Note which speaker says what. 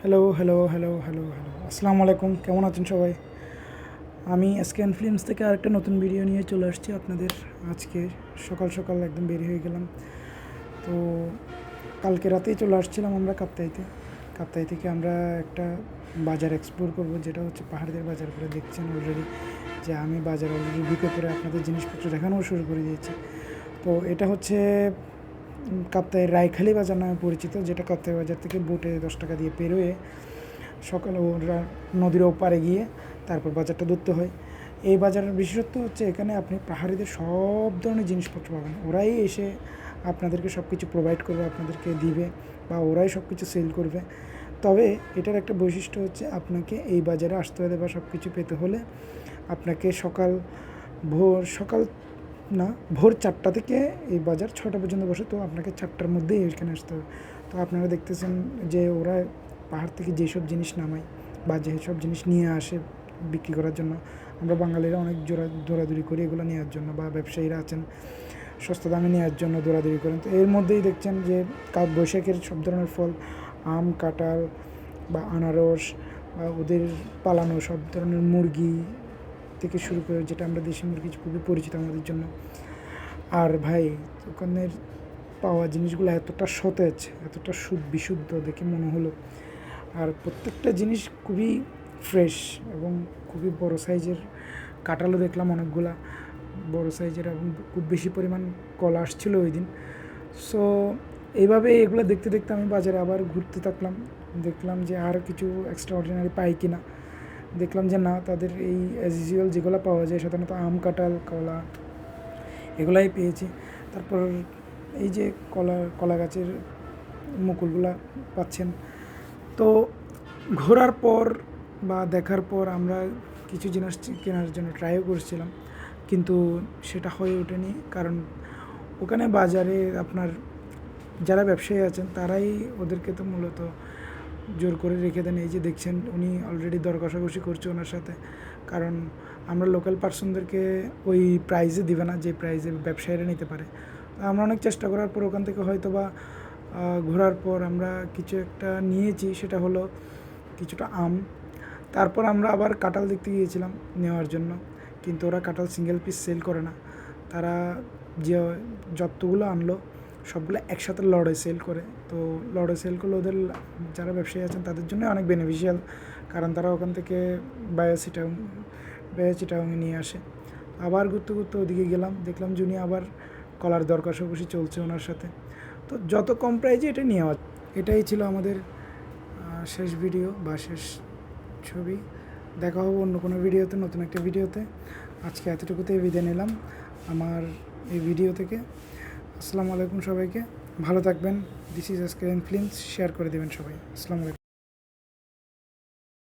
Speaker 1: Hello hello hello hello hello আসসালামু আলাইকুম, কেমন আছেন সবাই? আমি এসকেএন ফিল্মস থেকে আরেকটা নতুন ভিডিও নিয়ে চলে আসছি আপনাদের। আজকে সকাল সকাল একদম বের হয়ে গেলাম। তো কালকে রাতেই চলে আসছিলাম আমরা কাপ্তাইতে। কাপ্তাই থেকে আমরা একটা বাজার এক্সপ্লোর করব, যেটা হচ্ছে পাহাড়দের বাজার। করে দেখছেন অলরেডি যে আমি বাজার অলরেডি ঢুকে পড়ে আপনাদের জিনিসপত্র দেখানোও শুরু করে দিয়েছি। তো এটা হচ্ছে কাপ্তাইয়ের রায়খালী বাজার নামে পরিচিত, যেটা কাপ্তাই বাজার থেকে বোটে 10 টাকা দিয়ে পেরোয়ে সকালে ওরা নদীর ওপারে গিয়ে তারপর বাজারটা ধরতে হয়। এই বাজারের বিশেষত্ব হচ্ছে এখানে আপনি পাহাড়িদের সব ধরনের জিনিসপত্র পাবেন। ওরাই এসে আপনাদেরকে সব কিছু প্রোভাইড করবে, আপনাদেরকে দিবে, বা ওরাই সব কিছু সেল করবে। তবে এটার একটা বৈশিষ্ট্য হচ্ছে আপনাকে এই বাজারে আসতে হলে বা সব কিছু পেতে হলে আপনাকে সকাল না ভোর 4টা থেকে এই বাজার 6টা পর্যন্ত বসে। তো আপনাকে 4টার মধ্যেই এখানে আসতে হবে। তো আপনারা দেখতেছেন যে ওরা পাহাড় থেকে যেসব জিনিস নামায় বা যেসব জিনিস নিয়ে আসে বিক্রি করার জন্য, আমরা বাঙালিরা অনেক দৌড়াদৌড়ি করি এগুলো নেওয়ার জন্য, বা ব্যবসায়ীরা আছেন সস্তা দামে নেওয়ার জন্য দৌড়াদৌড়ি করেন। তো এর মধ্যেই দেখছেন যে বৈশাখের সব ধরনের ফল, আম, কাঁঠাল বা আনারস, বা ওদের পালানো সব ধরনের মুরগি থেকে শুরু করে, যেটা আমরা দেশি মুরগি খুবই পরিচিত আমাদের জন্য। আর ভাই, দোকানের পাওয়া জিনিসগুলো এতটা সতেজ, এতটা বিশুদ্ধ দেখে মনে হলো। আর প্রত্যেকটা জিনিস খুবই ফ্রেশ এবং খুবই বড় সাইজের। কাঁঠালও দেখলাম অনেকগুলা বড় সাইজের, এবং খুব বেশি পরিমাণ কলা আসছিলো ওই দিন। সো এইভাবে এগুলো দেখতে দেখতে আমি বাজারে আবার ঘুরতে থাকলাম। দেখলাম যে আর কিছু এক্সট্রা অর্ডিনারি পাই কি না। দেখলাম যে না, তাদের এই অ্যাজ ইউজুয়াল যেগুলো পাওয়া যায় সাধারণত আম, কাঁঠাল, কলা এগুলাই পেয়েছি। তারপর এই যে কলা গাছের মুকুলগুলা পাচ্ছেন। তো ঘোরার পর বা দেখার পর আমরা কিছু জিনিস কেনার জন্য ট্রাইও করছিলাম, কিন্তু সেটা হয়ে ওঠেনি। কারণ ওখানে বাজারে আপনার যারা ব্যবসায়ী আছেন তারাই ওদেরকে তো মূলত জোর করে রেখে দেন। এই যে দেখছেন উনি অলরেডি দর কষাকষি করছে ওনার সাথে, কারণ আমরা লোকাল পার্সনদেরকে ওই প্রাইজে দিবে না যে প্রাইজে ব্যবসায়ীরা নিতে পারে। আমরা অনেক চেষ্টা করার পর ওখান থেকে হয়তো বা ঘোরার পর আমরা কিছু একটা নিয়েছি, সেটা হলো কিছুটা আম। তারপর আমরা আবার কাঁঠাল দেখতে গিয়েছিলাম নেওয়ার জন্য, কিন্তু ওরা কাঁঠাল সিঙ্গেল পিস সেল করে না। তারা যে যতগুলো আনলো সবগুলো একসাথে লড়ে সেল করে। তো লড়ে সেল করলে ওদের যারা ব্যবসায়ী আছেন তাদের জন্য অনেক বেনিফিশিয়াল, কারণ তারা ওখান থেকে চিটাং নিয়ে আসে। আবার ঘুরতে ঘুরতে ওদিকে গেলাম, দেখলাম যে উনি আবার কলার দর কষাকষি চলছে ওনার সাথে। তো যত কম প্রাইজে এটা নেওয়া। এটাই ছিল আমাদের শেষ ভিডিও বা শেষ ছবি। দেখা হবে অন্য কোনো ভিডিওতে, নতুন একটা ভিডিওতে। আজকে এতটুকুতেই বিদায় নিলাম আমার এই ভিডিও থেকে। আসসালামু আলাইকুম সবাইকে, ভালো থাকবেন। দিস ইজ এসকেএন ফিল্মস, শেয়ার করে দেবেন সবাই। আসসালামু আলাইকুম।